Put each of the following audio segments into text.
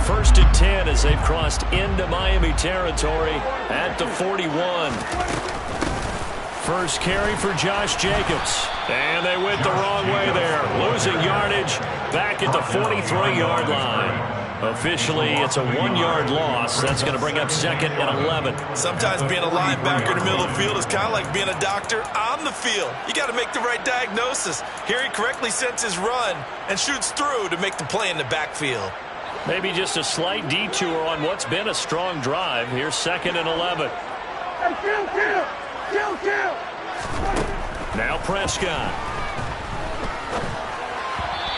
1st and 10 as they've crossed into Miami territory at the 41. First carry for Josh Jacobs. And they went the wrong way there. Losing yardage back at the 43-yard line. Officially, it's a 1-yard loss. That's going to bring up 2nd and 11. Sometimes being a linebacker in the middle of the field is kind of like being a doctor on the field. You got to make the right diagnosis. Here he correctly sends his run and shoots through to make the play in the backfield. Maybe just a slight detour on what's been a strong drive. Here's 2nd and 11. Now Prescott.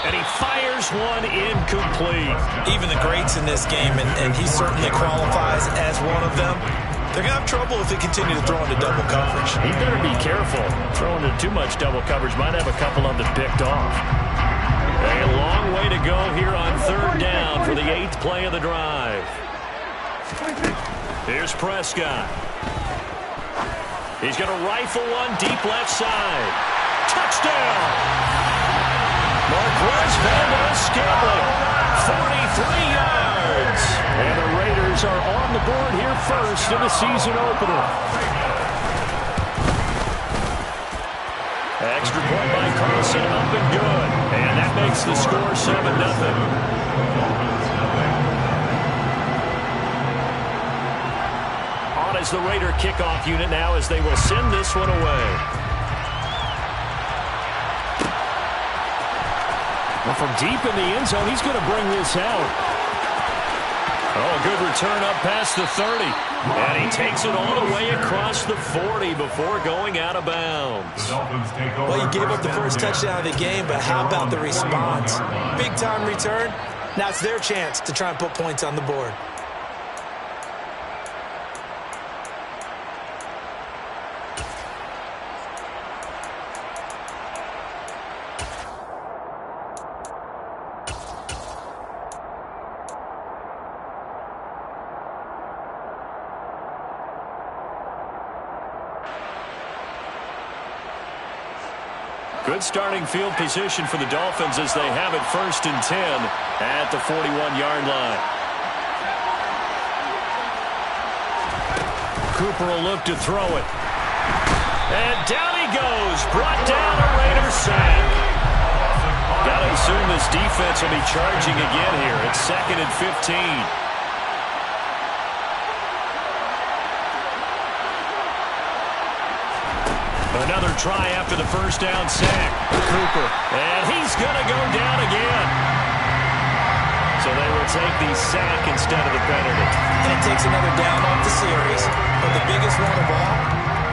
And he fires one incomplete. Even the greats in this game, and he certainly qualifies as one of them, they're going to have trouble if they continue to throw into double coverage. He better be careful. Throwing into too much double coverage might have a couple of them picked off. A long way to go here on 3rd down for the 8th play of the drive. Here's Prescott. He's going to rifle one deep left side. Touchdown! Marquez Valdez-Scantling, 43 yards. And the Raiders are on the board here first in the season opener. Extra point by Carlson, up and good. And that makes the score 7-0. On as the Raider kickoff unit now as they will send this one away. From deep in the end zone, he's going to bring this out. Oh, good return up past the 30. And he takes it all the way across the 40 before going out of bounds. Well, you gave up the first touchdown of the game, but how about the response? Big-time return. Now it's their chance to try and put points on the board. Good starting field position for the Dolphins as they have it 1st and 10 at the 41-yard line. Cooper will look to throw it. And down he goes. Brought down a Raider sack. Got to assume this defense will be charging again here. It's 2nd and 15. Another try after the first down sack. Cooper. And he's going to go down again. So they will take the sack instead of the penalty. And it takes another down off the series. But the biggest one of all,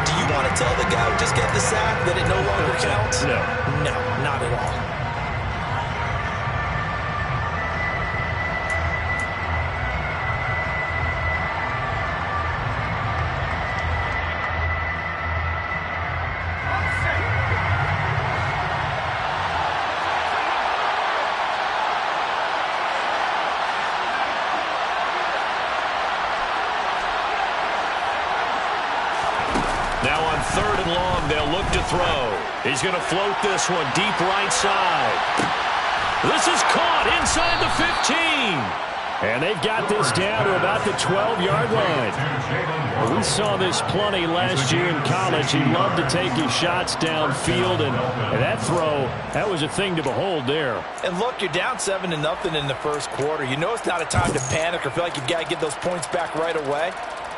do you want to tell the guy who just get the sack that it no longer counts? No. No, not at all. Now on 3rd and long, they'll look to throw. He's going to float this one deep right side. This is caught inside the 15. And they've got this down to about the 12-yard line. We saw this plenty last year in college. He loved to take his shots downfield, and that throw, that was a thing to behold there. And look, you're down 7-0 in the first quarter. You know it's not a time to panic or feel like you've got to get those points back right away.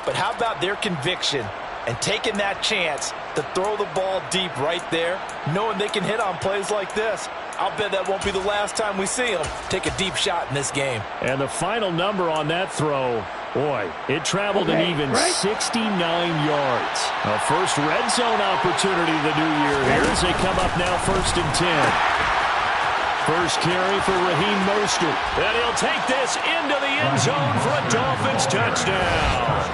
But how about their conviction and taking that chance to throw the ball deep right there, knowing they can hit on plays like this? I'll bet that won't be the last time we see them take a deep shot in this game. And the final number on that throw, boy, it traveled an even 69 yards. A first red zone opportunity of the new year here as they come up now 1st and 10. First carry for Raheem Mostert. And he'll take this into the end zone for a Dolphins touchdown.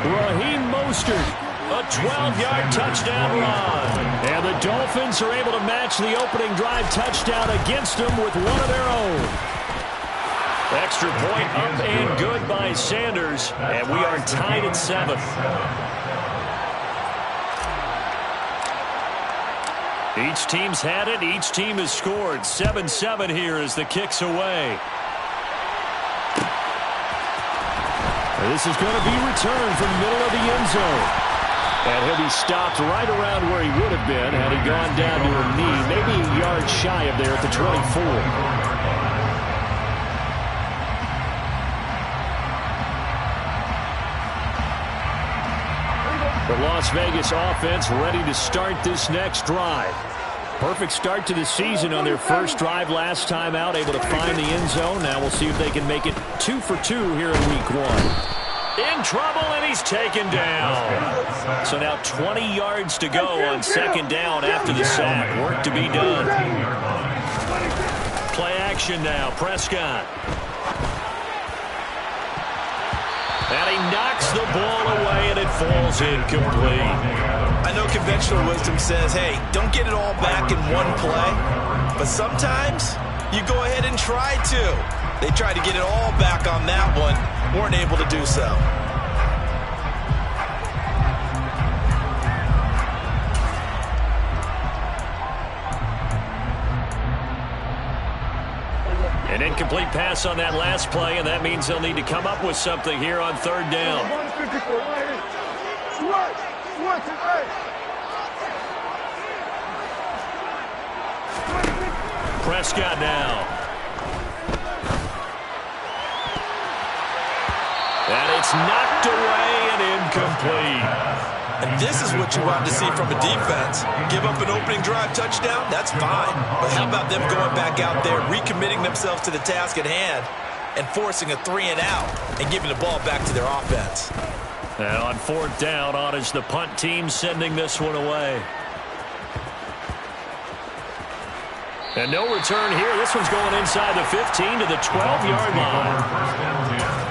Raheem Mostert, a 12-yard touchdown run. And the Dolphins are able to match the opening drive touchdown against them with one of their own. Extra point up and good by Sanders. And we are tied at 7. Each team's had it. Each team has scored. 7-7 here as the kick's away. This is going to be returned from the middle of the end zone. And he'll be stopped right around where he would have been had he gone down to a knee, maybe a yard shy of there at the 24. The Las Vegas offense ready to start this next drive. Perfect start to the season on their first drive last time out, able to find the end zone. Now we'll see if they can make it 2 for 2 here in week 1. In trouble, and he's taken down. So now 20 yards to go on second down after the sack. Work to be done. Play action now, Prescott. And he knocks the ball away, and it falls incomplete. I know conventional wisdom says, hey, don't get it all back in one play. But sometimes you go ahead and try to. They tried to get it all back on that one. Weren't able to do so. An incomplete pass on that last play, and that means they'll need to come up with something here on third down. Prescott now. And it's knocked away and incomplete. And this is what you want to see from a defense. Give up an opening drive touchdown, that's fine. But how about them going back out there, recommitting themselves to the task at hand, and forcing a 3-and-out and giving the ball back to their offense. And on fourth down, on is the punt team sending this one away. And no return here. This one's going inside the 15 to the 12-yard line.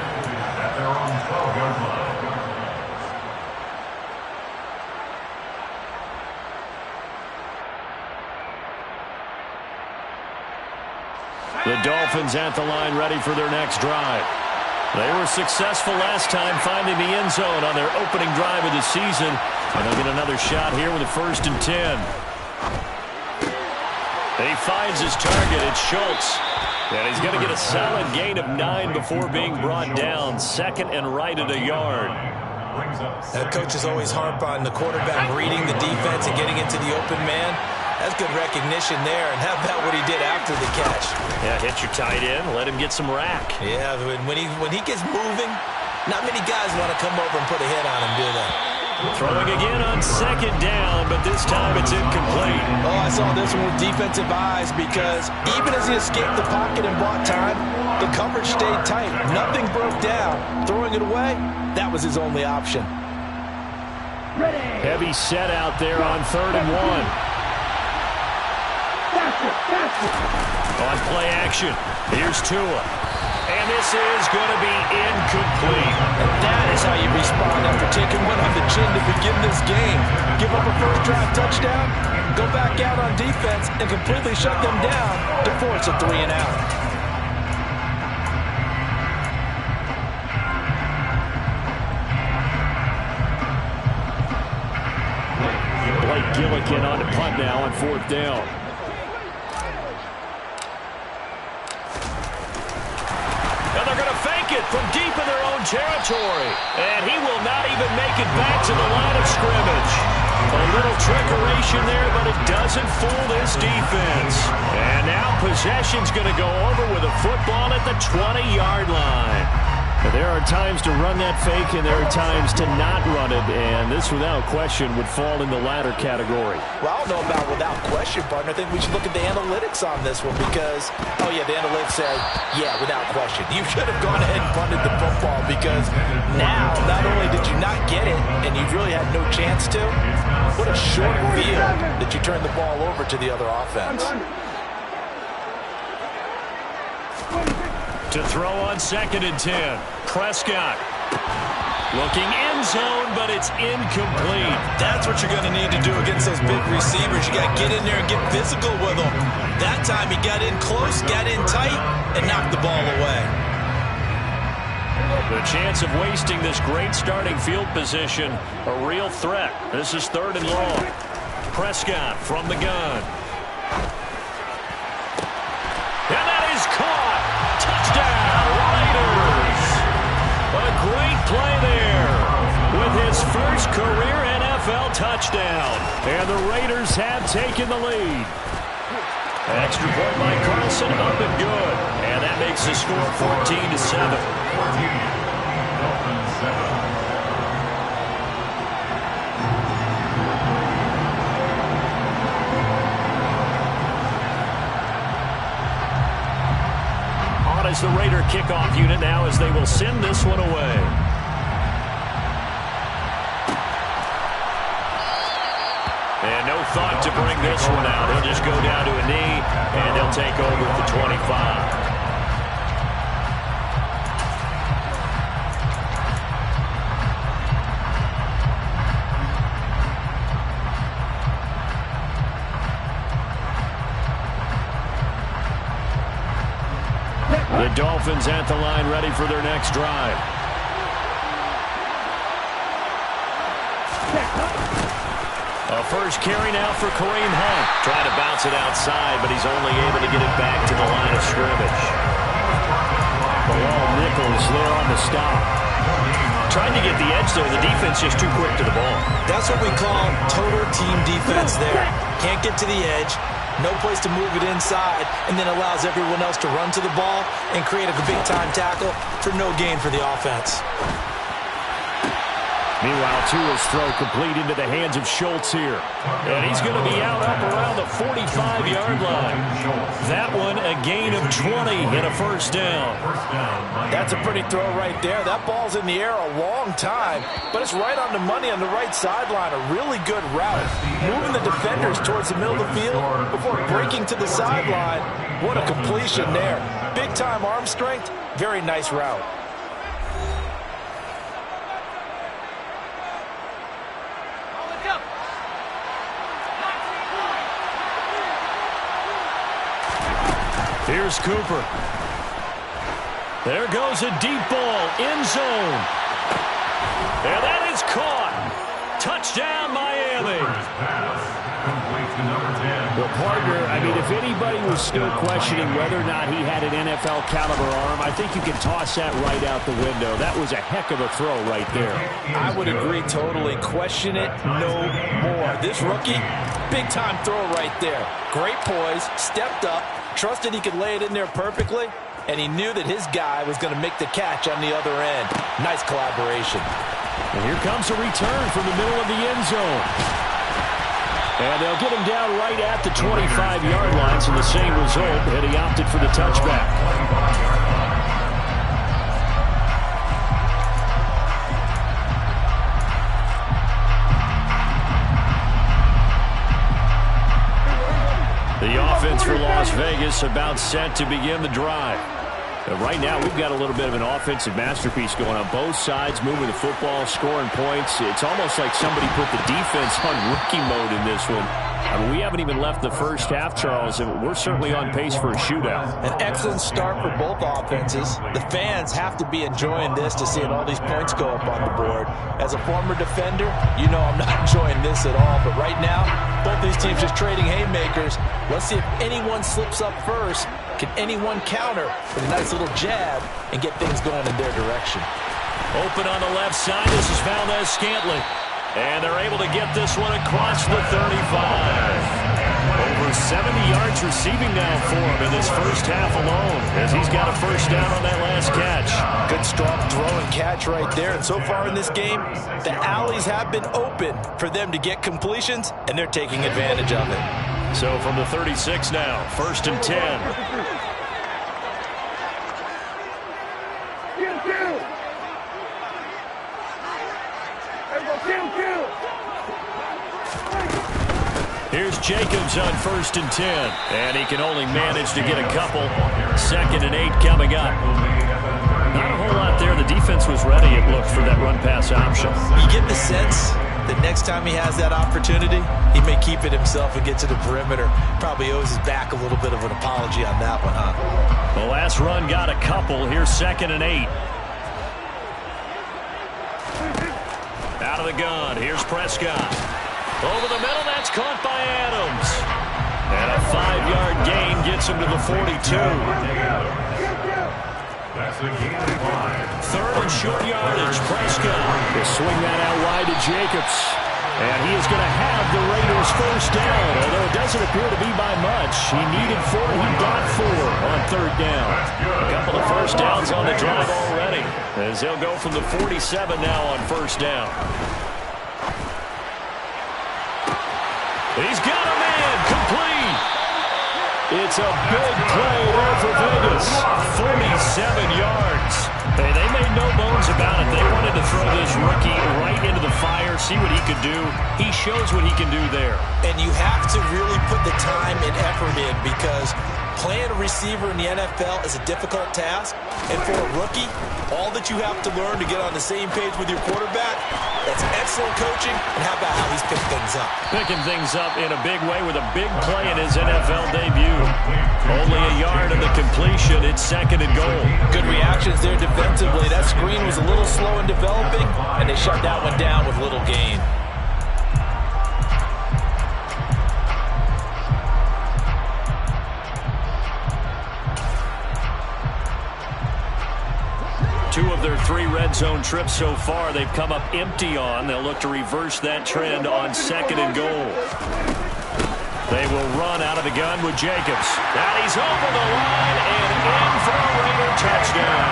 The Dolphins at the line ready for their next drive. They were successful last time finding the end zone on their opening drive of the season. And they'll get another shot here with a 1st and 10. He finds his target. It's Schultz. And he's going to get a solid gain of 9 before being brought down. 2nd and right at a yard. Coaches always harp on the quarterback reading the defense and getting into the open man. That's good recognition there. And how about what he did after the catch? Yeah, hit your tight end. Let him get some rack. Yeah, when he gets moving, not many guys want to come over and put a hit on him, do they? Throwing again on 2nd down, but this time it's incomplete. Oh, I saw this one with defensive eyes because even as he escaped the pocket and bought time, the coverage stayed tight. Nothing broke down. Throwing it away, that was his only option. Heavy set out there on 3rd and 1. On play action, here's Tua. And this is going to be incomplete. And that is how you respond after taking one on the chin to begin this game. Give up a first drive touchdown, go back out on defense, and completely shut them down to force a 3-and-out. Blake Gillikin on the punt now on 4th down. From deep in their own territory. And he will not even make it back to the line of scrimmage. A little trickeration there, but it doesn't fool this defense. And now possession's going to go over with a football at the 20-yard line. There are times to run that fake, and there are times to not run it, and this, without question, would fall in the latter category. Well, I don't know about without question, partner. I think we should look at the analytics on this one because, oh, yeah, the analytics say, yeah, without question. You should have gone ahead and punted the football because now, not only did you not get it, and you really had no chance to, what a short field that you turned the ball over to the other offense. To throw on 2nd and 10. Prescott looking end zone, but it's incomplete. That's what you're going to need to do against those big receivers. You got to get in there and get physical with them. That time he got in close, got in tight, and knocked the ball away. The chance of wasting this great starting field position, a real threat. This is 3rd and long. Prescott from the gun. And that is caught. Touchdown, Raiders. A great And the Raiders have taken the lead. Extra point by Carlson, up and good. And that makes the score 14-7. On as the Raider kickoff unit now as they will send this one away. And no thought to bring this one out. He'll just go down to a knee, and they'll take over at the 25. The Dolphins at the line ready for their next drive. A first carry now for Kareem Hunt. Trying to bounce it outside, but he's only able to get it back to the line of scrimmage. Bilal Nichols there on the stop. Trying to get the edge there. The defense just too quick to the ball. That's what we call total team defense there. Can't get to the edge. No place to move it inside, and then allows everyone else to run to the ball and create a big-time tackle for no gain for the offense. Meanwhile, Tua's throw complete into the hands of Schultz here. And he's going to be out up around the 45-yard line. That one a gain of 20 and a first down. That's a pretty throw right there. That ball's in the air a long time, but it's right on the money on the right sideline. A really good route. Moving the defenders towards the middle of the field before breaking to the sideline. What a completion there. Big-time arm strength. Very nice route. Here's Cooper. There goes a deep ball, end zone. And that is caught. Touchdown, Miami. Well, partner, I mean, if anybody was still questioning whether or not he had an NFL caliber arm, I think you can toss that right out the window. That was a heck of a throw right there. I would agree totally. Question it no more. This rookie, big-time throw right there. Great poise, stepped up, trusted he could lay it in there perfectly, and he knew that his guy was going to make the catch on the other end. Nice collaboration. And here comes a return from the middle of the end zone. And they'll get him down right at the 25-yard line, so the same result, and he opted for the touchback. The offense for Las Vegas about set to begin the drive. Right now, we've got a little bit of an offensive masterpiece going on both sides, moving the football, scoring points. It's almost like somebody put the defense on rookie mode in this one. I mean, we haven't even left the first half, Charles, and we're certainly on pace for a shootout. An excellent start for both offenses. The fans have to be enjoying this to seeing all these points go up on the board. As a former defender, you know I'm not enjoying this at all. But right now, both these teams just trading haymakers. Let's see if anyone slips up first. Can anyone counter with a nice little jab and get things going in their direction? Open on the left side. This is Valdez-Scantling. And they're able to get this one across the 35. Over 70 yards receiving now for him in this first half alone, as he's got a first down on that last catch. Good strong throw and catch right there. And so far in this game, the alleys have been open for them to get completions, and they're taking advantage of it. So from the 36 now, 1st and 10. Here's Jacobs on 1st and 10. And he can only manage to get a couple. 2nd and 8 coming up. Not a whole lot there. The defense was ready, it looked, for that run-pass option. You get the sense that next time he has that opportunity, he may keep it himself and get to the perimeter. Probably owes his back a little bit of an apology on that one, huh? The last run got a couple. Here's 2nd and 8. Out of the gun. Here's Prescott. Over the middle, that's caught by Adams. And a 5-yard gain gets him to the 42. Third and short yardage, Prescott. They swing that out wide to Jacobs. And he is going to have the Raiders first down, although it doesn't appear to be by much. He needed 4. He got 4 on third down. A couple of first downs on the drive already, as they'll go from the 47 now on first down. He's got a man complete. It's a big play there for Vegas. 47 yards. Hey, they made no bones about it. They wanted to throw this rookie right into the fire, see what he could do. He shows what he can do there. And you have to really put the time and effort in, because playing a receiver in the NFL is a difficult task. And for a rookie, all that you have to learn to get on the same page with your quarterback, that's excellent coaching. And how about how he's picked things up? Picking things up in a big way with a big play in his NFL debut. Only a yard of the completion. It's second and goal. Good reactions there defensively. That screen was a little slow in developing, and they shut that one down with little gain. Two of their 3 red zone trips so far, they've come up empty on. They'll look to reverse that trend on second and goal. They will run out of the gun with Jacobs. Now he's over the line and in for a Raider touchdown.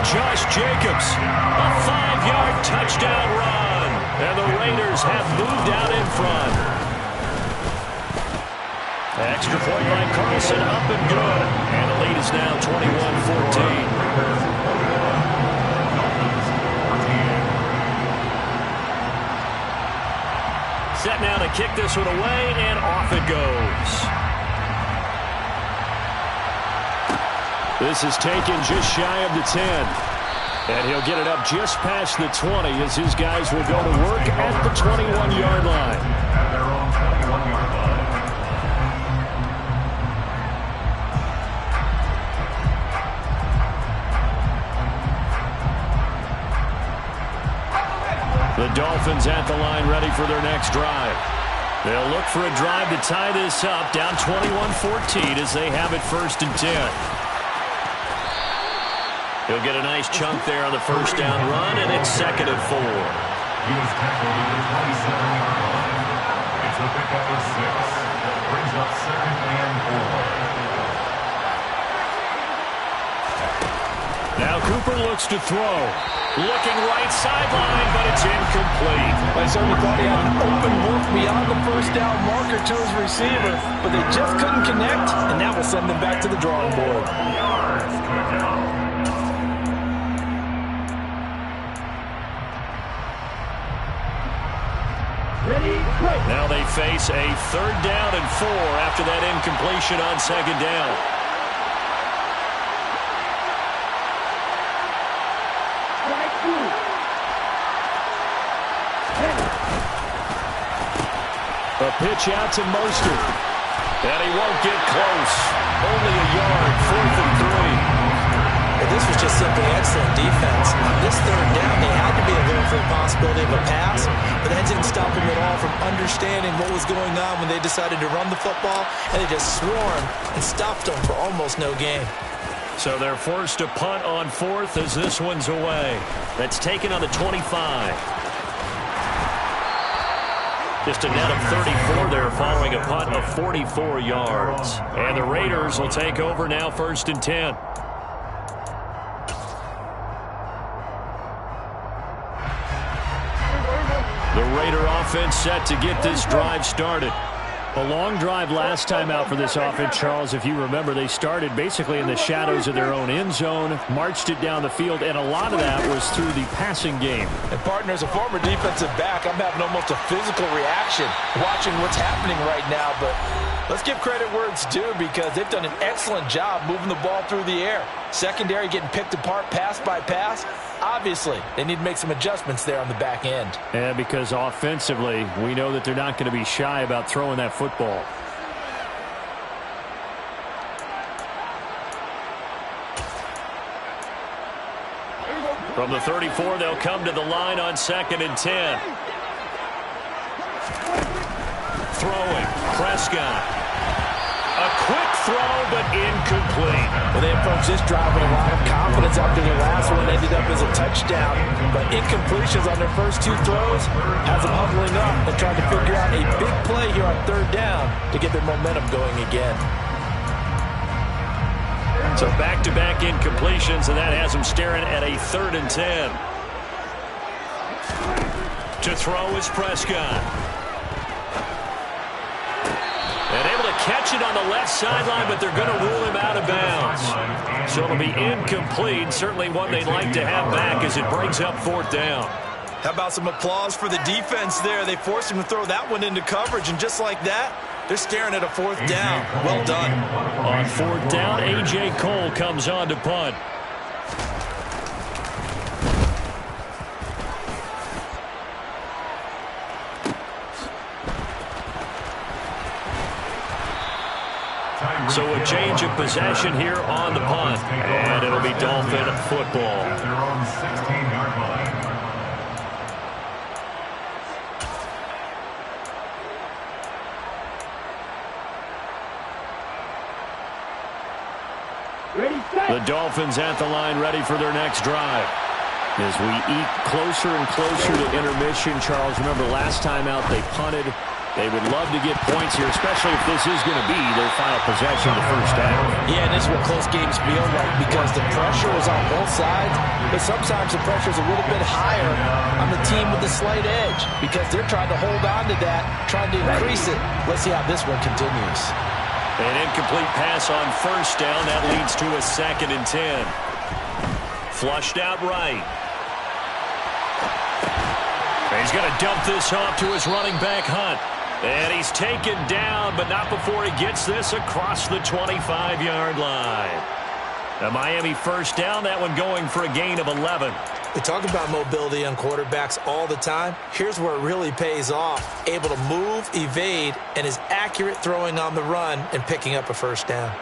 Josh Jacobs, a 5-yard touchdown run. And the Raiders have moved out in front. Extra point line, Carlson up and good. And the lead is now 21-14. Set now to kick this one away, and off it goes. This is taken just shy of the 10. And he'll get it up just past the 20 as his guys will go to work at the 21-yard line. The Dolphins at the line ready for their next drive. They'll look for a drive to tie this up, down 21-14 as they have it first and 10. He'll get a nice chunk there on the first down run, and it's second and 4. He was tackled at the 27-yard line. It's a pickup of 6. Brings up second and 4. Now Cooper looks to throw. Looking right sideline, but it's incomplete. I certainly thought he had an open look beyond the first down marker to his receiver, but they just couldn't connect, and that will send them back to the drawing board. Now they face a 3rd down and 4 after that incompletion on second down. A pitch out to Mostert. And he won't get close. Only a yard, 4th and 3. Well, this was just simply excellent defense. On this 3rd down, they had to be alert for the possibility of a pass, but that didn't stop them at all from understanding what was going on when they decided to run the football, and they just swarmed and stopped them for almost no gain. So they're forced to punt on 4th as this one's away. That's taken on the 25. Just a net of 34 there following a punt of 44 yards. And the Raiders will take over now, first and 10. The Raider offense set to get this drive started. A long drive last time out for this offense, Charles. If you remember, they started basically in the shadows of their own end zone, marched it down the field, and a lot of that was through the passing game. And, partner, as a former defensive back, I'm having almost a physical reaction watching what's happening right now. But let's give credit where it's due, because they've done an excellent job moving the ball through the air. Secondary getting picked apart pass by pass. Obviously, they need to make some adjustments there on the back end. And because offensively, we know that they're not going to be shy about throwing that football. From the 34, they'll come to the line on second and 10. Throwing, Prescott. A quick throw, but incomplete. Well, they approached this drive with a lot of confidence after the last one. Ended up up as a touchdown, but incompletions on their first 2 throws has them huddling up and trying to figure out a big play here on 3rd down to get their momentum going again. So back-to-back incompletions, and that has them staring at a 3rd and 10. To throw is Prescott. And able to catch it on the left sideline, but they're going to rule him out of bounds. So it'll be incomplete. Certainly one they'd like to have back as it brings up 4th down. How about some applause for the defense there? They forced him to throw that one into coverage, and just like that, they're staring at a 4th down. Well done. On 4th down, A.J. Cole comes on to punt. So a change of possession here on the punt. And it'll be Dolphin football. At their own 16-yard line. The Dolphins at the line, ready for their next drive. As we eat closer and closer to intermission, Charles, remember last time out they punted. They would love to get points here, especially if this is going to be their final possession of the first half. Yeah, and this is what close games feel like because the pressure is on both sides, but sometimes the pressure is a little bit higher on the team with the slight edge because they're trying to hold on to that, trying to increase it. Let's see how this one continues. An incomplete pass on 1st down. That leads to a 2nd and 10. Flushed out right. He's going to dump this off to his running back, Hunt. And he's taken down, but not before he gets this across the 25-yard line. A Miami 1st down, that one going for a gain of 11. We talk about mobility on quarterbacks all the time. Here's where it really pays off. Able to move, evade, and is accurate throwing on the run and picking up a 1st down.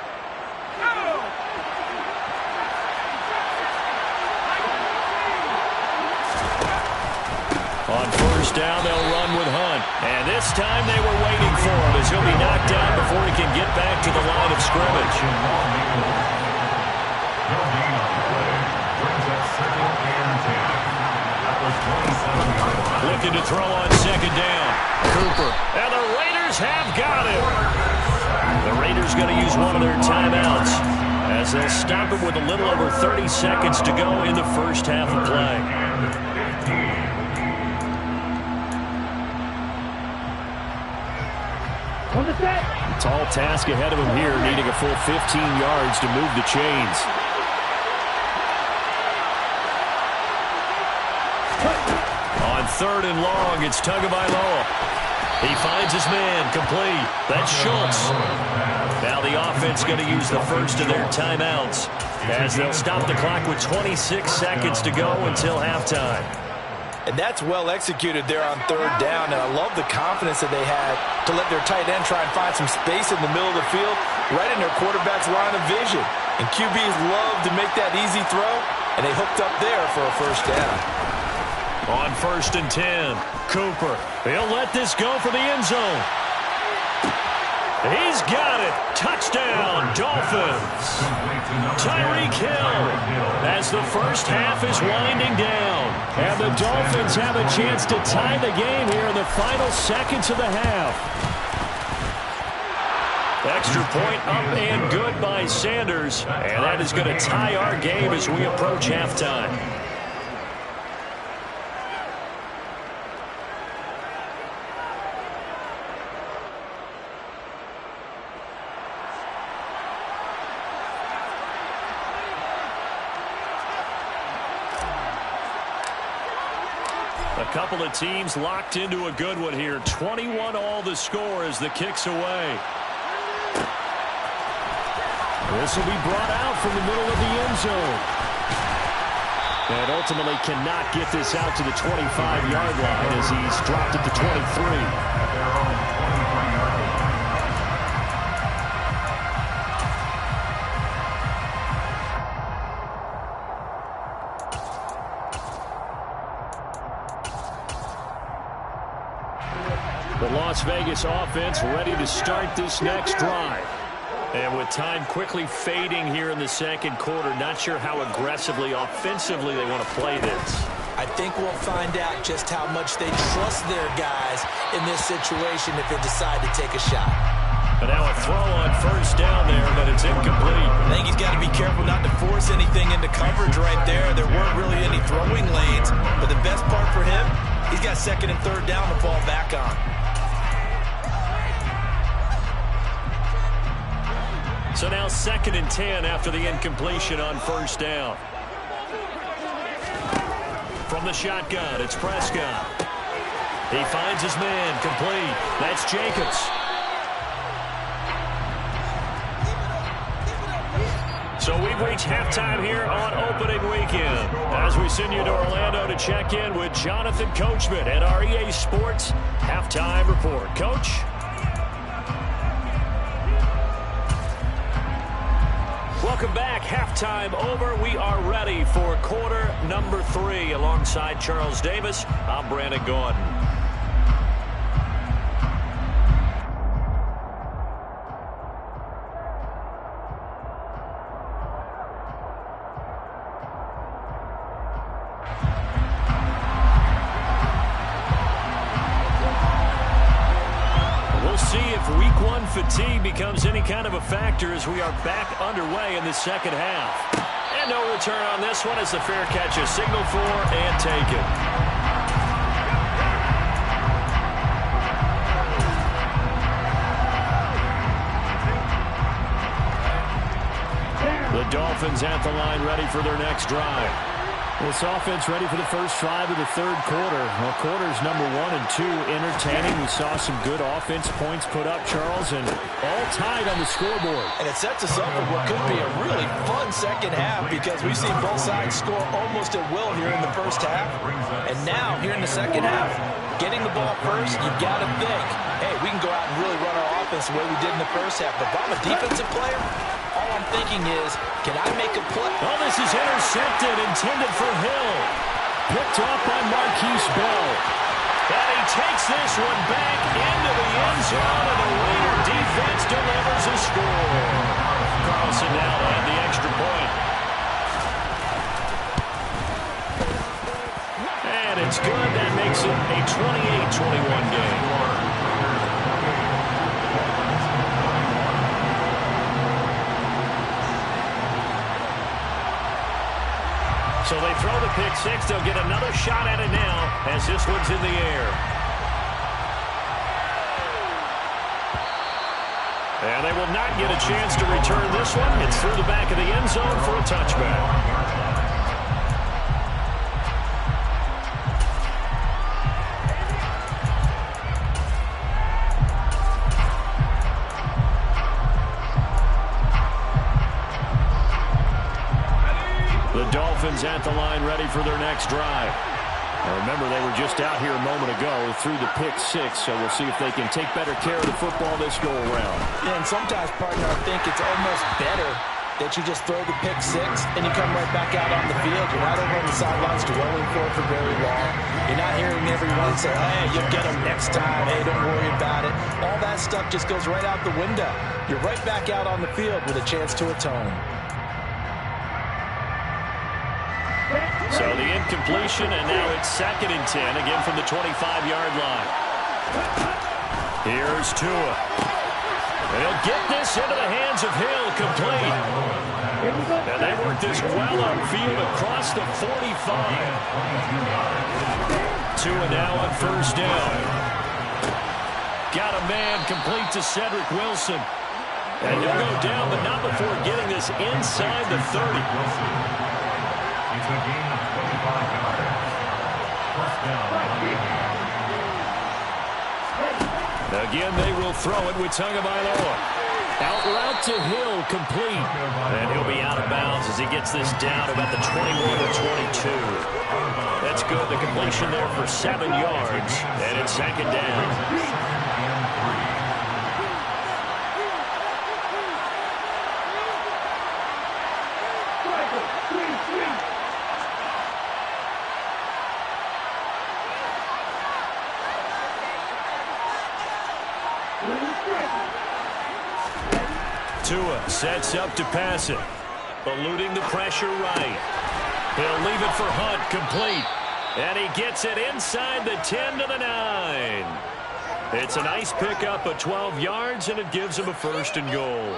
On 1st down, they'll run with Hunt. And this time they were waiting for him as he'll be knocked down before he can get back to the line of scrimmage. Looking to throw on 2nd down. Cooper. And the Raiders have got him. The Raiders going to use one of their timeouts as they'll stop it with a little over 30 seconds to go in the first half of play. Tall task ahead of him here, needing a full 15 yards to move the chains. On 3rd and long, it's Tagovailoa. He finds his man, complete. That's Schultz. Now the offense going to use the first of their timeouts as they'll stop the clock with 26 seconds to go until halftime. And that's well executed there on 3rd down, and I love the confidence that they had to let their tight end try and find some space in the middle of the field, right in their quarterback's line of vision. And QBs love to make that easy throw, and they hooked up there for a 1st down. On 1st and 10, Cooper. He'll let this go for the end zone. He's got it. Touchdown, Dolphins. Tyreek Hill as the first half is winding down. And the Dolphins have a chance to tie the game here in the final seconds of the half. Extra point up and good by Sanders. And that is going to tie our game as we approach halftime. A couple of teams locked into a good one here. 21 all the score as the kick's away. This will be brought out from the middle of the end zone. And ultimately cannot get this out to the 25-yard line as he's dropped at the 23. The Las Vegas offense ready to start this next drive. And with time quickly fading here in the second quarter, not sure how aggressively, offensively they want to play this. I think we'll find out just how much they trust their guys in this situation if they decide to take a shot. But now a throw on first down there, but it's incomplete. I think he's got to be careful not to force anything into coverage right there. There weren't really any throwing lanes, but the best part for him, he's got second and third down to fall back on. So now 2nd and 10 after the incompletion on first down. From the shotgun, it's Prescott. He finds his man, complete. That's Jacobs. So we've reached halftime here on opening weekend. As we send you to Orlando to check in with Jonathan Coachman at our EA Sports Halftime Report. Coach? Welcome back. Halftime over. We are ready for quarter number 3. Alongside Charles Davis, I'm Brandon Gordon. Week 1 fatigue becomes any kind of a factor as we are back underway in the second half. And no return on this one as the fair catch is signaled for and taken. The Dolphins at the line ready for their next drive. This offense ready for the first drive of the third quarter. Well, quarters number 1 and 2 entertaining. We saw some good offense points put up, Charles, and all tied on the scoreboard. And it sets us up for what could be a really fun second half because we've seen both sides score almost at will here in the first half. And now, here in the second half, getting the ball first, you've got to think, hey, we can go out and really run our offense the way we did in the first half. But if I'm a defensive player, all I'm thinking is, can I make a play? Oh, this is intercepted, intended for Hill. Picked up by Marquise Bell. And he takes this one back into the end zone, and the Raider defense delivers a score. Carlson now to add the extra point. And it's good. That makes it a 28-21 game. So they throw the pick six. They'll get another shot at it now as this one's in the air. And they will not get a chance to return this one. It's through the back of the end zone for a touchback. Dolphins at the line ready for their next drive. Now remember, they were just out here a moment ago through the pick six, so we'll see if they can take better care of the football this go-around. Yeah, and sometimes, partner, I think it's almost better that you just throw the pick six and you come right back out on the field. You're not over on the sidelines dwelling for very long. You're not hearing everyone say, hey, you'll get them next time. Hey, don't worry about it. All that stuff just goes right out the window. You're right back out on the field with a chance to atone. So the incompletion, and now it's 2nd and 10, again from the 25-yard line. Here's Tua. And he'll get this into the hands of Hill, complete. And they work this well upfield across the 45. Tua now on first down. Got a man complete to Cedric Wilson. And he'll go down, but not before getting this inside the 30. It's a gain of 25 yards. First down. Again, they will throw it with Tagovailoa. Out route to Hill, complete. And he'll be out of bounds as he gets this down about the 21 or 22. That's good. The completion there for 7 yards. And it's 2nd down. Tua sets up to pass it. Eluding the pressure right. He'll leave it for Hunt, complete. And he gets it inside the 10 to the 9. It's a nice pickup of 12 yards, and it gives him a 1st and goal.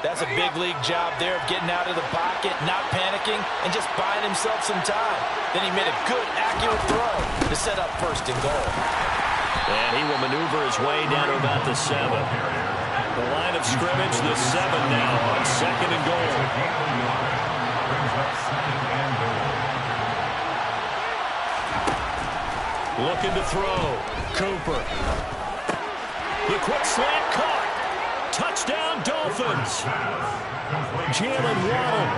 That's a big league job there of getting out of the pocket, not panicking, and just buying himself some time. Then he made a good, accurate throw to set up 1st and goal. And he will maneuver his way down to about the 7. The line of scrimmage, the 7 now on 2nd and goal. Looking to throw. Cooper. The quick slant caught. Touchdown, Dolphins. Jalen Waddle,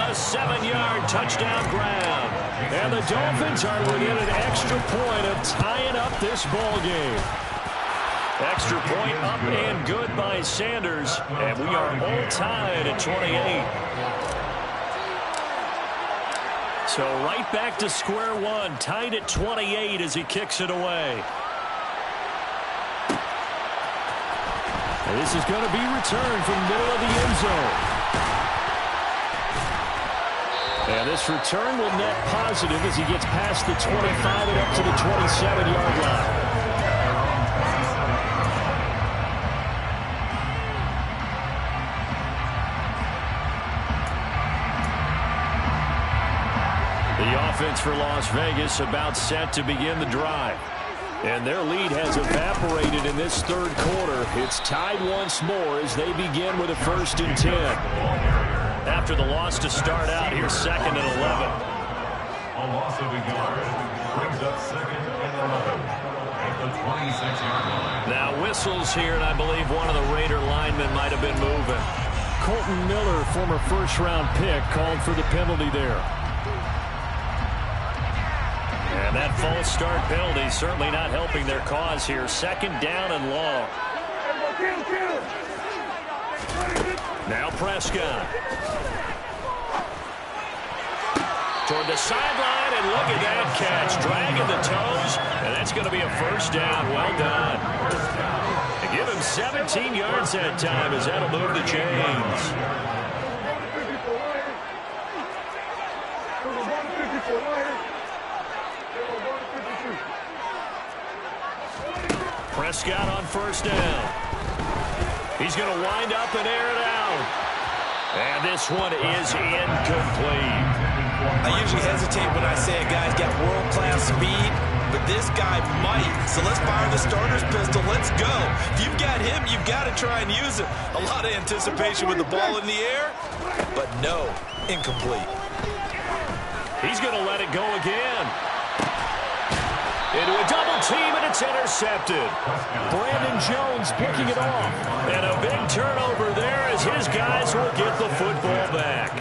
a 7-yard touchdown grab. And the Dolphins are within an extra point of tying up this ball game. Extra point up and good by Sanders. And we are all tied at 28. So right back to square one, tied at 28 as he kicks it away. This is going to be returned from the middle of the end zone. And this return will net positive as he gets past the 25 and up to the 27-yard line. The offense for Las Vegas about set to begin the drive. And their lead has evaporated in this 3rd quarter. It's tied once more as they begin with a 1st and 10. After the loss to start out, here's 2nd and 11. A loss of a yard brings up 2nd and 11 at the 26-yard line. Now whistles here, and I believe one of the Raider linemen might have been moving. Colton Miller, former 1st-round pick, called for the penalty there. And that false start penalty certainly not helping their cause here. 2nd down and long. Now Prescott. Toward the sideline, and look at that catch. Dragging the toes, and that's going to be a 1st down. Well done. They give him 17 yards that time as that'll move the chains. Prescott on 1st down. He's going to wind up and air it out. And this one is incomplete. I usually hesitate when I say a guy's got world-class speed, but this guy might. So let's fire the starter's pistol. Let's go. If you've got him, you've got to try and use it. A lot of anticipation with the ball in the air, but no, incomplete. He's going to let it go again. Into a double team, and it's intercepted. Brandon Jones picking it off. And a big turnover there as his guys will get the football back.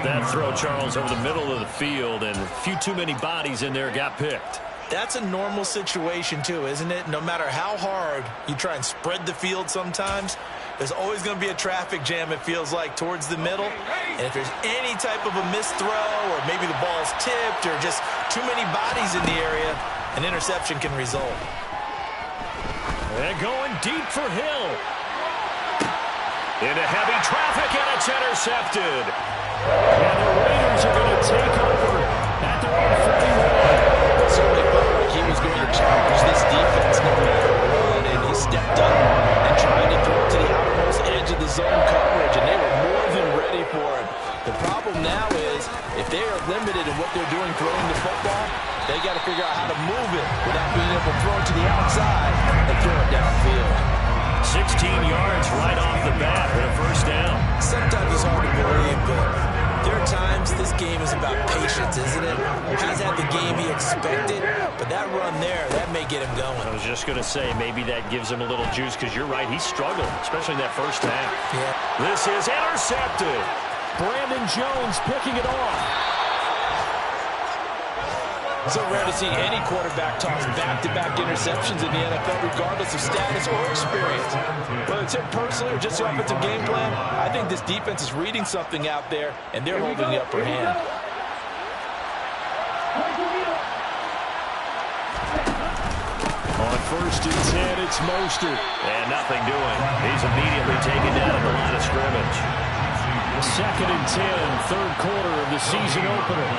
That throw, Charles, over the middle of the field, and a few too many bodies in there got picked. That's a normal situation, too, isn't it? No matter how hard you try and spread the field sometimes, there's always going to be a traffic jam, it feels like, towards the middle. And if there's any type of a missed throw, or maybe the ball's tipped, or just too many bodies in the area, an interception can result. And going deep for Hill. Into heavy traffic, and it's intercepted. And the Raiders are going to take over at their own 41. Certainly felt like he was going to challenge this defense no matter what, and he stepped up and tried to throw it to the outermost edge of the zone coverage, and they were more than ready for it. The problem now is, if they are limited in what they're doing throwing the football, they got to figure out how to move it without being able to throw it to the outside and throw it downfield. 16 yards right off the bat for a 1st down. Sometimes it's hard to believe, but there are times this game is about patience, isn't it? He's had the game he expected, but that run there, that may get him going. I was just going to say, maybe that gives him a little juice, because you're right, he struggled, especially in that 1st half. Yeah. This is intercepted. Brandon Jones picking it off. So rare to see any quarterback toss back-to-back interceptions in the NFL, regardless of status or experience. Whether it's him personally or just the offensive game plan, I think this defense is reading something out there, and they're holding the upper hand. On first and 10, it's Mostert. And nothing doing. He's immediately taken down at the line of scrimmage. Second and 10, third quarter of the season opener.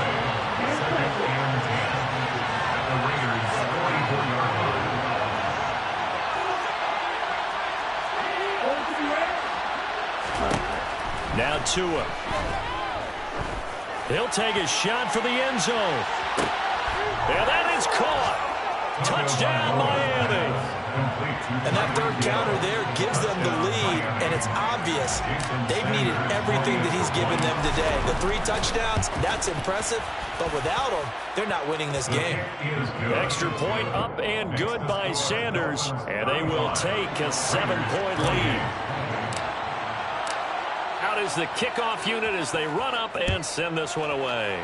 Now Tua. He'll take a shot for the end zone. And that is caught. Touchdown, Miami. And that third counter there gives them the lead, and it's obvious they've needed everything that he's given them today. The 3 touchdowns, that's impressive, but without him, they're not winning this game. Extra point up and good by Sanders, and they will take a 7-point lead. Out is the kickoff unit as they run up and send this one away.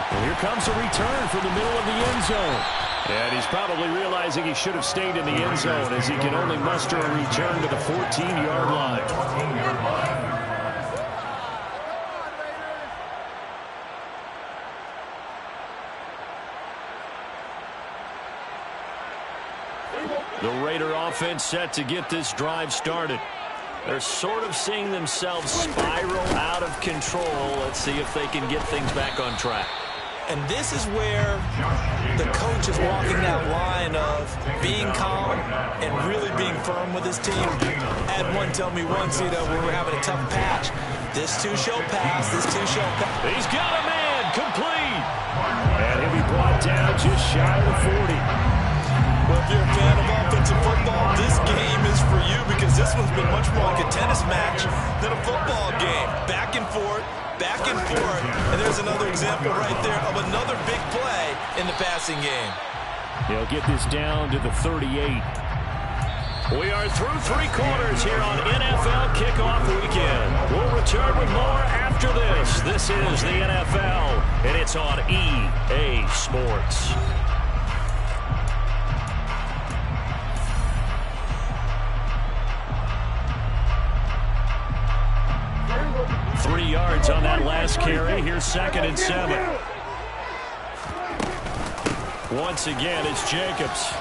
And here comes a return from the middle of the end zone. And he's probably realizing he should have stayed in the end zone as he can only muster a return to the 14-yard line. The Raider offense set to get this drive started. They're sort of seeing themselves spiral out of control. Let's see if they can get things back on track. And this is where the coach is walking that line of being calm and really being firm with his team. I had one tell me once, we were having a tough patch. This too shall pass. This too shall pass. He's got a man complete. And he'll be brought down just shy of the 40. Well, if you're a fan of offensive football, this game is for you because this one's been much more like a tennis match than a football game. Back and forth. Back and forth, and there's another example right there of another big play in the passing game. He'll get this down to the 38. We are through 3 quarters here on NFL Kickoff Weekend. We'll return with more after this. This is the NFL, and it's on EA Sports. Yards on that last carry. Here's 2nd and 7. Once again, it's Jacobs.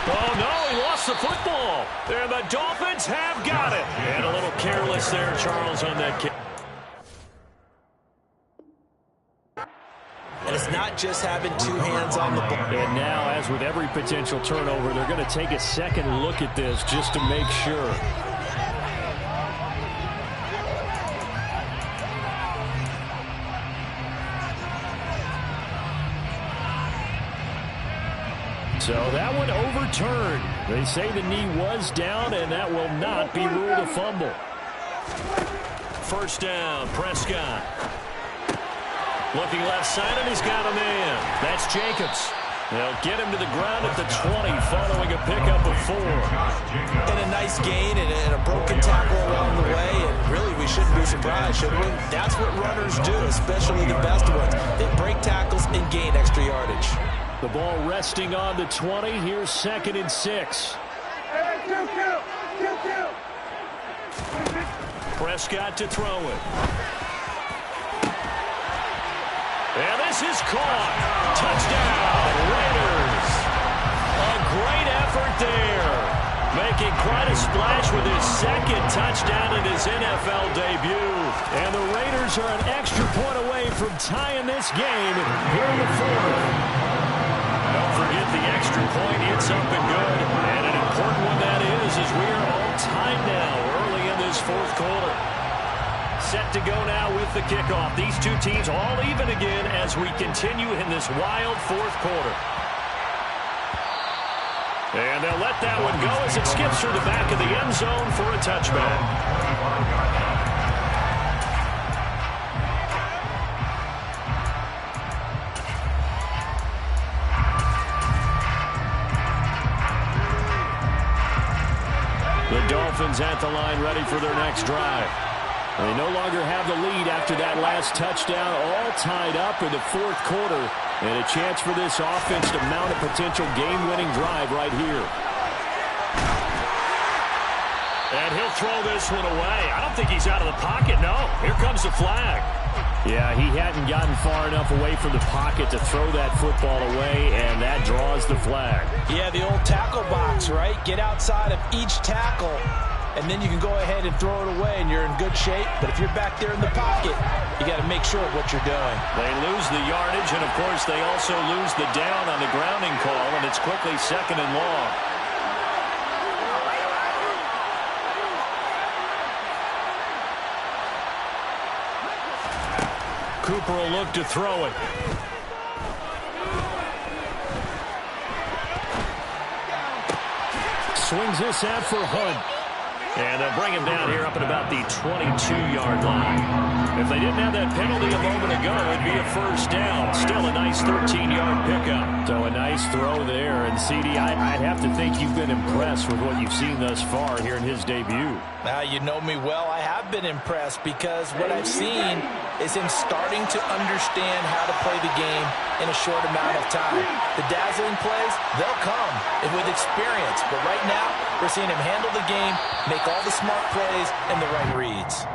Oh, no, he lost the football. And the Dolphins have got it. And a little careless there, Charles, on that kick. And it's not just having 2 hands on the ball. And now, as with every potential turnover, they're going to take a second look at this just to make sure. So that one overturned. They say the knee was down, and that will not be ruled a fumble. First down, Prescott. Looking left side, and he's got a man. That's Jacobs. They'll get him to the ground at the 20, following a pickup of 4. And a nice gain and a broken tackle along the way, and really we shouldn't be surprised, should we? That's what runners do, especially the best ones. They break tackles and gain extra yardage. The ball resting on the 20. Here's 2nd and 6. Prescott to throw it. And this is caught. Touchdown, Raiders. A great effort there. Making quite a splash with his 2nd touchdown in his NFL debut. And the Raiders are an extra point away from tying this game here in the 4th. Don't forget the extra point. It's up and good. And an important one that is, as we are all tied now early in this 4th quarter. Set to go now with the kickoff. These 2 teams all even again as we continue in this wild 4th quarter. And they'll let that one go as it skips through the back of the end zone for a touchback. The Dolphins at the line ready for their next drive. They no longer have the lead after that last touchdown, all tied up in the 4th quarter, and a chance for this offense to mount a potential game-winning drive right here. And he'll throw this one away. I don't think he's out of the pocket, no. Here comes the flag. Yeah, he hadn't gotten far enough away from the pocket to throw that football away, and that draws the flag. Yeah, the old tackle box, right? Get outside of each tackle, and then you can go ahead and throw it away, and you're in good shape. But if you're back there in the pocket, you got to make sure of what you're doing. They lose the yardage, and, of course, they also lose the down on the grounding call, and it's quickly 2nd and long. Cooper will look to throw it. Swings this out for Hunt. And they'll bring him down here up at about the 22-yard line. If they didn't have that penalty a moment ago, it'd be a first down. Still a nice 13-yard pickup. So a nice throw there. And, CD, I'd have to think you've been impressed with what you've seen thus far here in his debut. Now, you know me well. I have been impressed because what I've seen is him starting to understand how to play the game in a short amount of time. The dazzling plays, they'll come with experience. But right now, we're seeing him handle the game, make all the smart plays, and the right reads.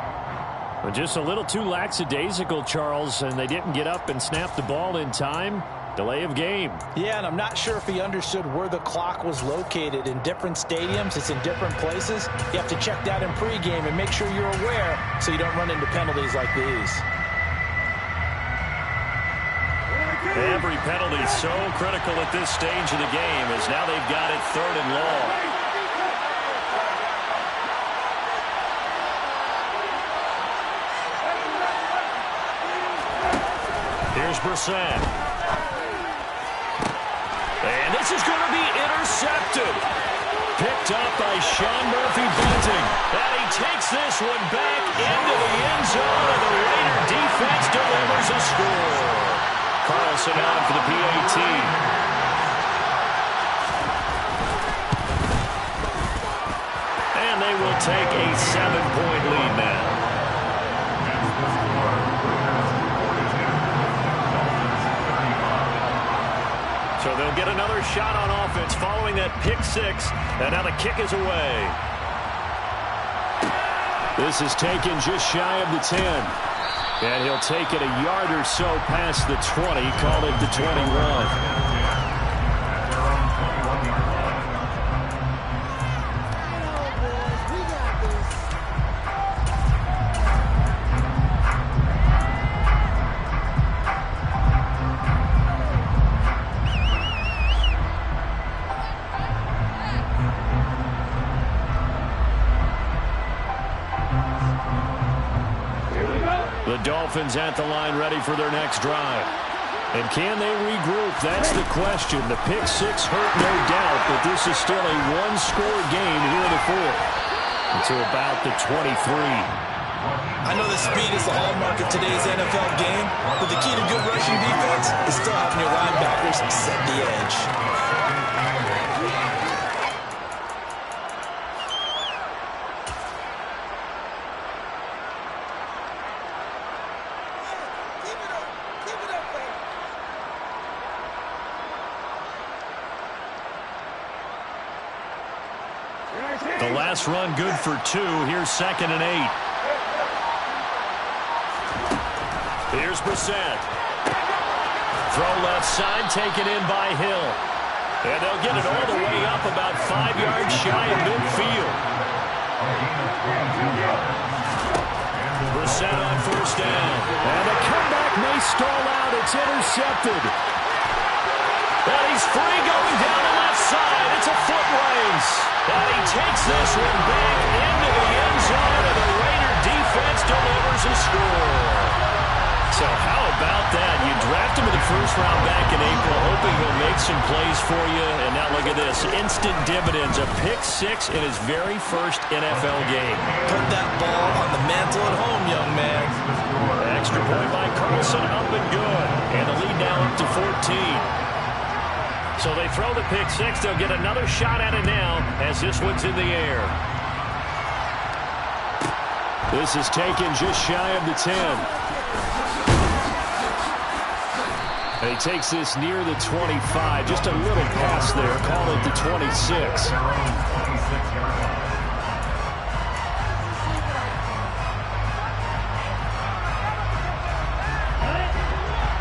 But just a little too lackadaisical, Charles, and they didn't get up and snap the ball in time. Delay of game. Yeah, and I'm not sure if he understood where the clock was located. In different stadiums, it's in different places. You have to check that in pregame and make sure you're aware so you don't run into penalties like these. Every penalty so critical at this stage of the game as now they've got it 3rd and long. Here's Brissett. And this is going to be intercepted. Picked up by Sean Murphy-Bunting. And he takes this one back into the end zone, and the Raider defense delivers a score. Carlson on for the PAT. And they will take a 7-point lead now. So they'll get another shot on offense following that pick 6. And now the kick is away. This is taken just shy of the 10. And he'll take it a yard or so past the 20. Call it the 21. Dolphins at the line ready for their next drive. And can they regroup? That's the question. The pick 6 hurt, no doubt, but this is still a one-score game here in the 4th. Until about the 23. I know that speed is the hallmark of today's NFL game, but the key to good rushing defense is still having your linebackers set the edge. The last run good for 2. Here's 2nd and 8. Here's Brissett. Throw left side, taken in by Hill. And they'll get it all the way up about 5 yards shy of midfield. Brissett on 1st down. And the comeback may stall out. It's intercepted. And he's free going down the left side. It's a foot race. And he takes this one back into the end zone, and the Raider defense delivers a score. So how about that? You draft him in the 1st round back in April, hoping he'll make some plays for you. And now look at this. Instant dividends. A pick 6 in his very first NFL game. Put that ball on the mantle at home, young man. Extra point by Carlson, up and good. And the lead now up to 14. So they throw the pick 6. They'll get another shot at it now as this one's in the air. This is taken just shy of the 10. And he takes this near the 25. Just a little pass there. Call it the 26.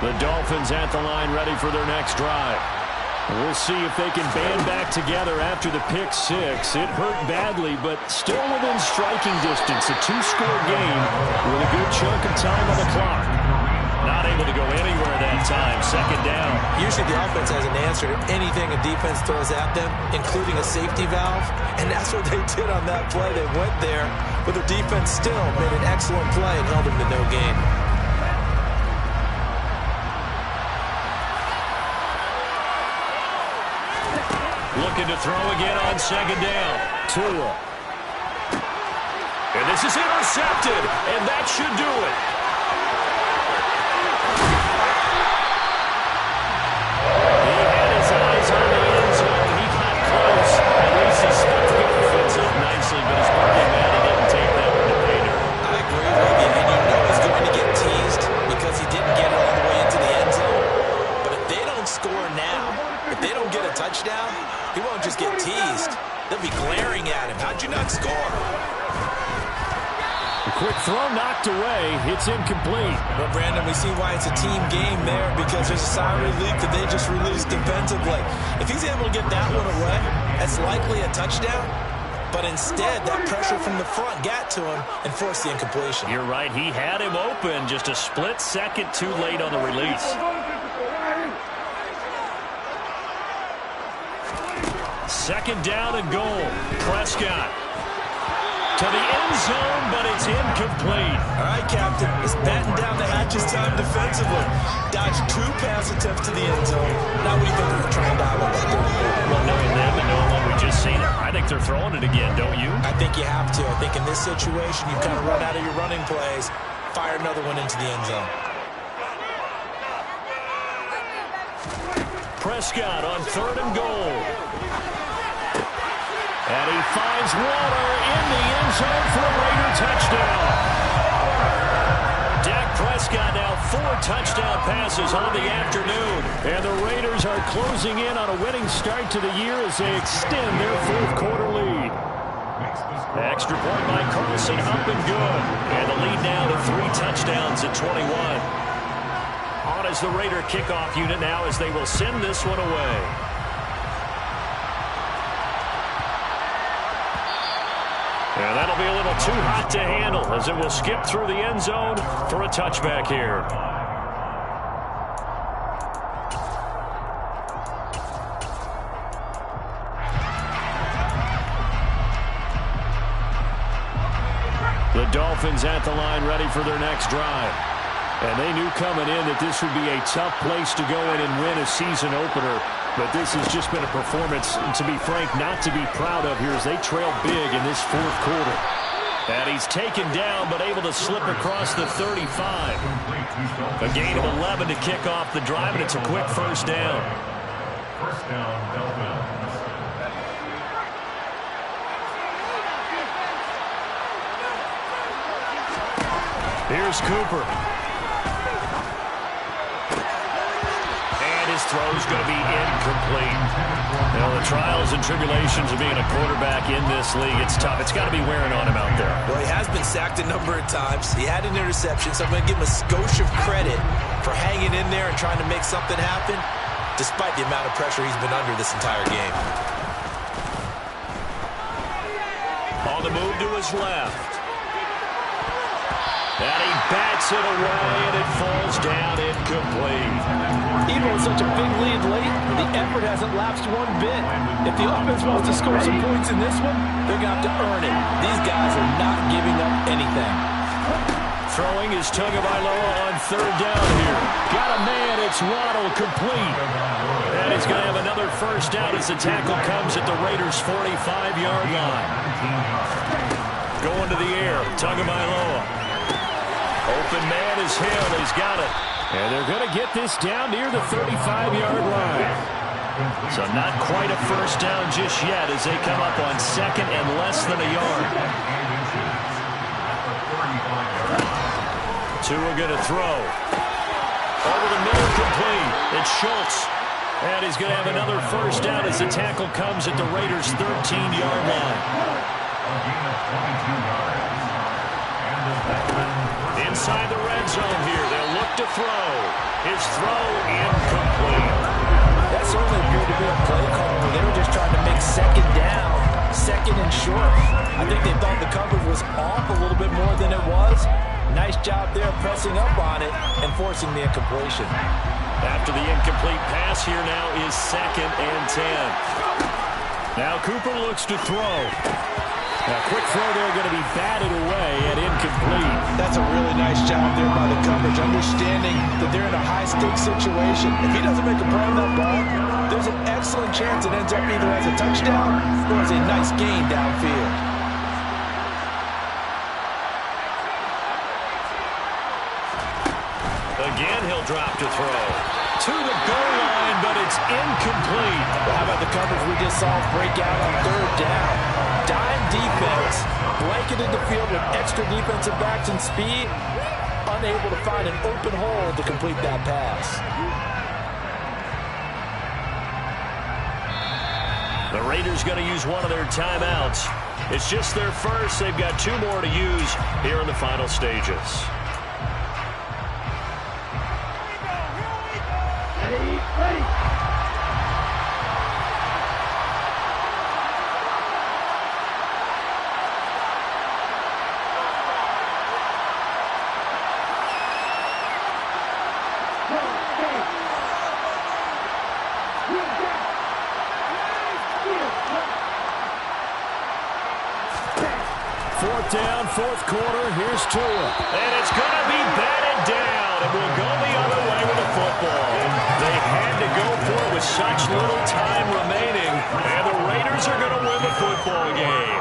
The Dolphins at the line, ready for their next drive. We'll see if they can band back together after the pick six. It hurt badly, but still within striking distance. A two-score game with a good chunk of time on the clock. Not able to go anywhere that time. Second down. Usually the offense has an answer to anything a defense throws at them, including a safety valve. And that's what they did on that play. They went there, but the defense still made an excellent play and held them to no gain. Looking to throw again on second down. Tua. And this is intercepted, and that should do it. He had his eyes on the end zone. He got close. At least he stuck the defense up nicely, but his parking man, he didn't take that one to pay dirt. I agree with you, and you know he's going to get teased because he didn't get it all the way into the end zone. But if they don't score now, if they don't get a touchdown, he won't just get teased. They'll be glaring at him. How'd you not score? A quick throw knocked away. It's incomplete. Well, Brandon, we see why it's a team game there because there's a sigh of relief that they just released defensively. If he's able to get that one away, that's likely a touchdown. But instead, that pressure from the front got to him and forced the incompletion. You're right. He had him open. Just a split second too late on the release. Second down and goal. Prescott to the end zone, but it's incomplete. All right, Captain. It's batten down the hatches time defensively. Dodged 2 pass attempts to the end zone. Now what do you think they're going to try and dial up that third? Well, knowing them and knowing what we just seen, I think they're throwing it again, don't you? I think you have to. I think in this situation, you've kind of run out of your running plays. Fire another one into the end zone. Prescott on third and goal. And he finds Waller in the end zone for a Raider touchdown. Dak Prescott now 4 touchdown passes on the afternoon. And the Raiders are closing in on a winning start to the year as they extend their fourth quarter lead. Extra point by Carlson, up and good. And the lead now to 3 touchdowns at 21. On as the Raider kickoff unit now as they will send this one away. And that'll be a little too hot to handle as it will skip through the end zone for a touchback here. The Dolphins at the line ready for their next drive. And they knew coming in that this would be a tough place to go in and win a season opener. But this has just been a performance, to be frank, not to be proud of here as they trail big in this fourth quarter. And he's taken down but able to slip across the 35. A gain of 11 to kick off the drive, and it's a quick first down. First down, Dolphins. Here's Cooper. His throw's going to be incomplete. Well, the trials and tribulations of being a quarterback in this league, it's tough. It's got to be wearing on him out there. Well, he has been sacked a number of times. He had an interception, so I'm going to give him a skosh of credit for hanging in there and trying to make something happen, despite the amount of pressure he's been under this entire game. On the move to his left. And he bats it away, and it falls down incomplete. Even with such a big lead late, the effort hasn't lapsed one bit. If the offense wants to score some points in this one, they're going to have to earn it. These guys are not giving up anything. Throwing is Tagovailoa on third down here. Got a man, it's Waddle, complete. And he's going to have another first down as the tackle comes at the Raiders' 45-yard line. Going to the air, Tagovailoa. Open man is Hill. He's got it. And they're going to get this down near the 35-yard line. So not quite a first down just yet as they come up on second and less than a yard. Tua going to throw. Over the middle, complete. It's Schultz. And he's going to have another first down as the tackle comes at the Raiders' 13-yard line. Inside the red zone here. They'll look to throw. His throw incomplete. That certainly appeared to be a play call where they were just trying to make second down, second and short. I think they thought the coverage was off a little bit more than it was. Nice job there pressing up on it and forcing the incompletion. After the incomplete pass, here now is 2nd and 10. Now Cooper looks to throw. A quick throw there going to be batted away and incomplete. That's a really nice job there by the coverage, understanding that they're in a high-stakes situation. If he doesn't make a play on that ball, there's an excellent chance it ends up either as a touchdown or as a nice gain downfield. Again, he'll drop to throw. To the goal line, but it's incomplete. Well, how about the coverage we just saw break out on 3rd down? Dime defense, blanketed the field with extra defensive backs and speed, unable to find an open hole to complete that pass. The Raiders going to use one of their timeouts. It's just their first. They've got 2 more to use here in the final stages. Fourth down, 4th quarter. Here's Tua. And it's going to be batted down. It will go the other way with the football. They had to go for it with such little time remaining. And the Raiders are going to win the football game.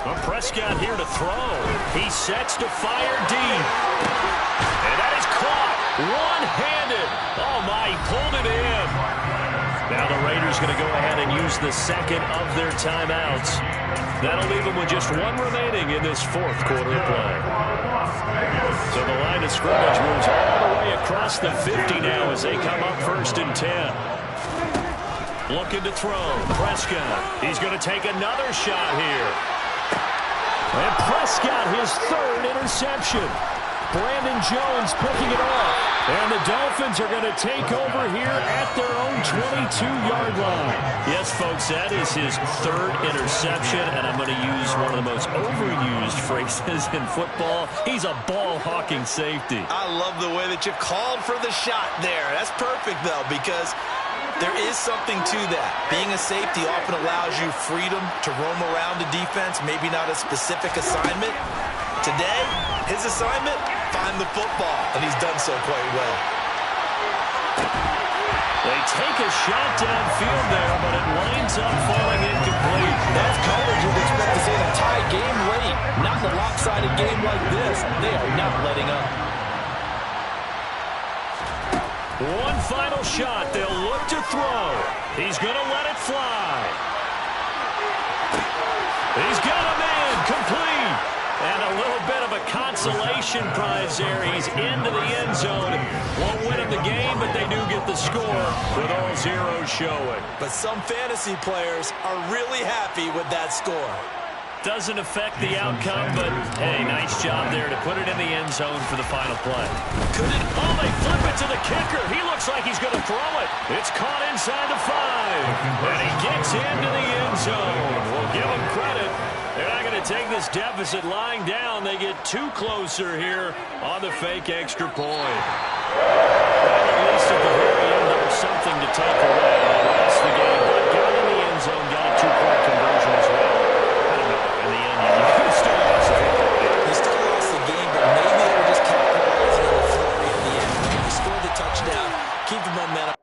Well, Prescott here to throw. He sets to fire deep. And that is caught. One-handed. Oh, my, he pulled it in. Now the Raiders going to go ahead and use the 2nd of their timeouts. That'll leave them with just 1 remaining in this 4th quarter of play. So the line of scrimmage moves all the way across the 50 now as they come up 1st and 10. Looking to throw. Prescott. He's going to take another shot here. And Prescott, his 3rd interception. Brandon Jones picking it off. And the Dolphins are going to take over here at their own 22-yard line. Yes, folks, that is his 3rd interception, and I'm going to use one of the most overused phrases in football. He's a ball-hawking safety. I love the way that you called for the shot there. That's perfect, though, because there is something to that. Being a safety often allows you freedom to roam around the defense, maybe not a specific assignment. Today, his assignment, find the football, and he's done so quite well. They take a shot downfield there, but it winds up falling incomplete. That's coverage you'd expect to see in a tie game late. Not in a lopsided game like this. They are not letting up. One final shot. They'll look to throw. He's going to let it fly. He's got a man. Complete. And a little bit of a consolation prize there. He's into the end zone. Won't win him the game, but they do get the score with all zeros showing. But some fantasy players are really happy with that score. Doesn't affect the outcome, but, hey, nice job there to put it in the end zone for the final play. Could it? Oh, they flip it to the kicker. He looks like he's going to throw it. It's caught inside the 5. And he gets into the end zone. We'll give him credit. They're not going to take this deficit lying down. They get 2 closer here on the fake extra point. Well, at least at the very end, there was something to take away. They lost the game, but got in the end zone, got a 2-point conversion as well. I don't know. In the end, you still lost the game. They still lost the game, but maybe they were just capitalizing on the flurry at the end. They scored the touchdown, keep the momentum.